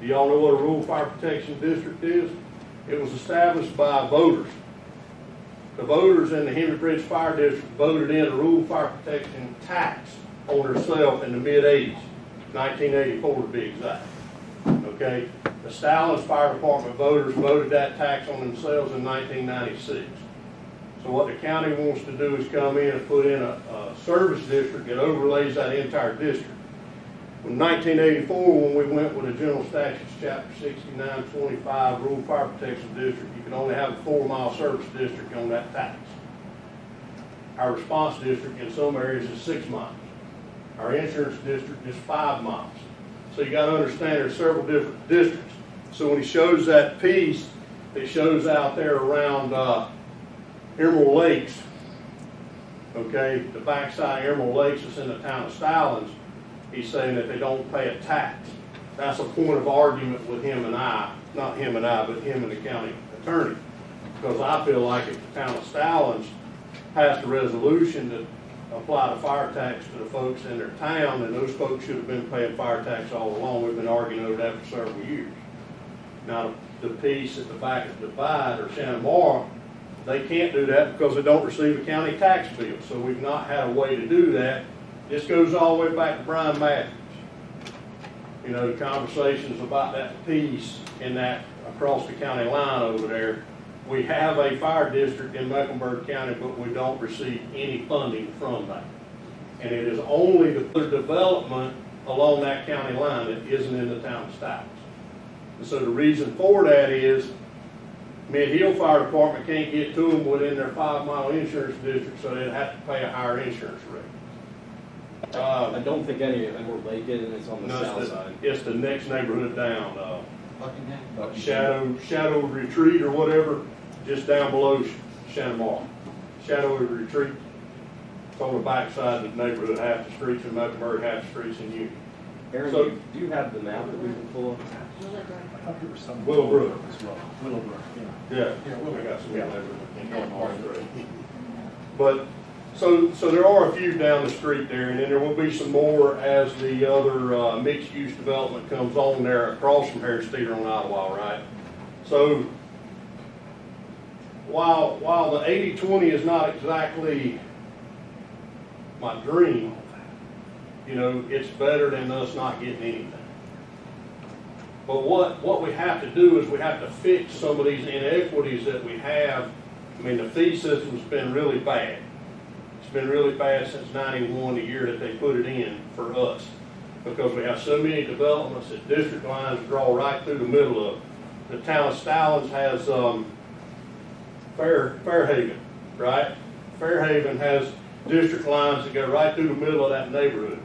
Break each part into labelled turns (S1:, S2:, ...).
S1: Do y'all know what a rural fire protection district is? It was established by voters. The voters in the Henry Bridge Fire District voted in a rural fire protection tax on themselves in the mid-80s, 1984 to be exact. Okay? The Stallings Fire Department voters voted that tax on themselves in 1996. So what the county wants to do is come in and put in a service district that overlays that entire district. In 1984, when we went with the General Statutes, Chapter 6925, Rural Fire Protection District, you can only have a 4-mile service district on that tax. Our response district in some areas is 6 miles. Our insurance district is 5 miles. So you got to understand there's several different districts. So when he shows that piece, it shows out there around Emerald Lakes, okay, the backside of Emerald Lakes is in the town of Stallings. He's saying that they don't pay a tax. That's a point of argument with him and I, not him and I, but him and the county attorney. Because I feel like if the town of Stallings passed a resolution to apply the fire tax to the folks in their town, then those folks should have been paying fire tax all along. We've been arguing over that for several years. Now, the piece at the back of the Divide or Santa Mara, they can't do that because they don't receive a county tax bill. So we've not had a way to do that. This goes all the way back to Brian Matthews. You know, the conversations about that piece in that across the county line over there. We have a fire district in Mecklenburg County, but we don't receive any funding from that. And it is only the development along that county line that isn't in the town of Stallings. And so the reason for that is Mid-Hill Fire Department can't get to them within their 5-mile insurance district, so they'd have to pay a higher insurance rate.
S2: I don't think any of them were Lakehead, and it's on the south side.
S1: It's the next neighborhood down, Shadow Retreat or whatever, just down below Santa Mara. Shadow Retreat. It's on the back side of the neighborhood, half the streets in Mecklenburg, half the streets in Union.
S2: Aaron, so, do you have the map that we can pull up?
S3: I thought there was some.
S1: Willowbrook
S3: as well. Willowbrook, yeah.
S1: Yeah, we got some neighborhood. But so there are a few down the street there, and then there will be some more as the other mixed-use development comes on there across from Harris Theater on Ottawa, right? So while the 80-20 is not exactly my dream, you know, it's better than us not getting anything. But what we have to do is we have to fix some of these inequities that we have. I mean, the fee system's been really bad. It's been really bad since '91, the year that they put it in for us, because we have so many developments that district lines draw right through the middle of. The town of Stallings has Fairhaven, right? Fairhaven has district lines that go right through the middle of that neighborhood.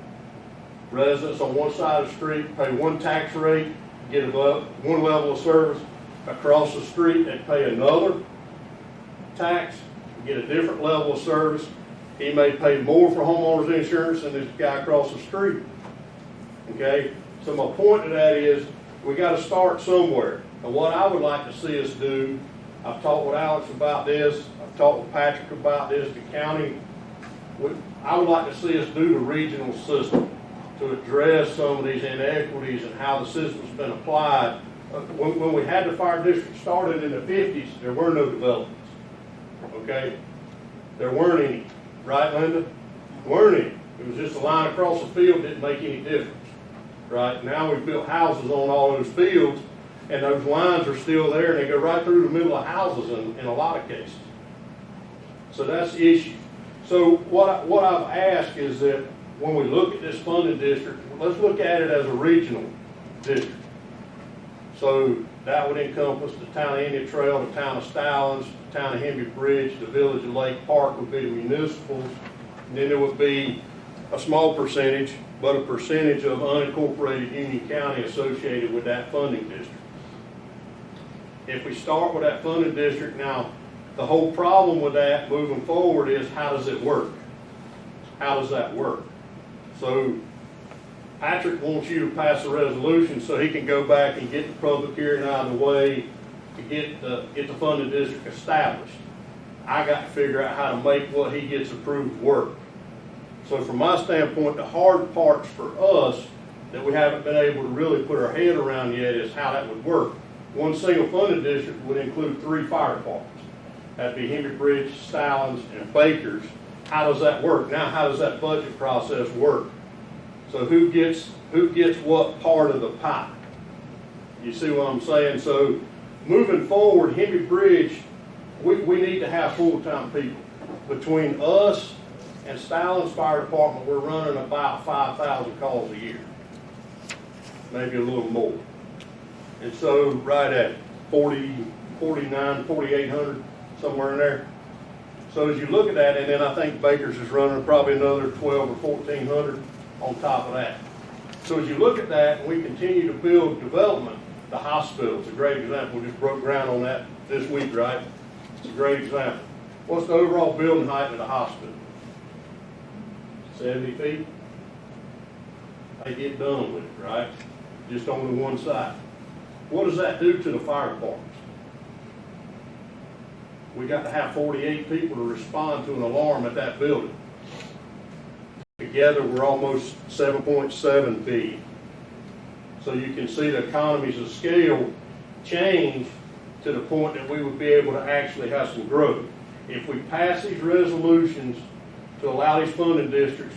S1: Residents on one side of the street pay one tax rate, get one level of service. Across the street, they pay another tax, get a different level of service. He may pay more for homeowners insurance than this guy across the street. Okay? So my point to that is we got to start somewhere. And what I would like to see us do, I've talked with Alex about this, I've talked with Patrick about this, the county, I would like to see us do the regional system to address some of these inequities and how the system's been applied. When we had the fire district started in the 50s, there were no developments. Okay? There weren't any. Right, Linda? Weren't any. It was just a line across the field, didn't make any difference. Right? Now we've built houses on all those fields, and those lines are still there, and they go right through the middle of houses in a lot of cases. So that's the issue. So what I've asked is that when we look at this funding district, let's look at it as a regional district. So that would encompass the town of Indian Trail, the town of Stallings, the town of Henry Bridge, the village of Lake Park would be the municipals, and then there would be a small percentage, but a percentage of unincorporated Union County associated with that funding district. If we start with that funding district, now the whole problem with that moving forward is how does it work? How does that work? So Patrick wants you to pass a resolution so he can go back and get the public hearing out of the way to get the funding district established. I got to figure out how to make what he gets approved work. So from my standpoint, the hard parts for us that we haven't been able to really put our head around yet is how that would work. One single funded district would include 3 fire departments. That'd be Henry Bridge, Stallings, and Bakers. How does that work? Now, how does that budget process work? So who gets what part of the pie? You see what I'm saying? So moving forward, Henry Bridge, we need to have full-time people. Between us and Stallings Fire Department, we're running about 5,000 calls a year, maybe a little more. And so right at 4,800, somewhere in there. So as you look at that, and then I think Baker's is running probably another 12 or 1,400 on top of that. So as you look at that, and we continue to build development, the hospital's a great example. We just broke ground on that this week, right? It's a great example. What's the overall building height of the hospital? 70 feet? They get done with it, right? Just on the one side. What does that do to the fire departments? We got to have 48 people to respond to an alarm at that building. Together, we're almost 7.7 billion. So you can see the economies of scale change to the point that we would be able to actually have some growth. If we pass these resolutions to allow these funding districts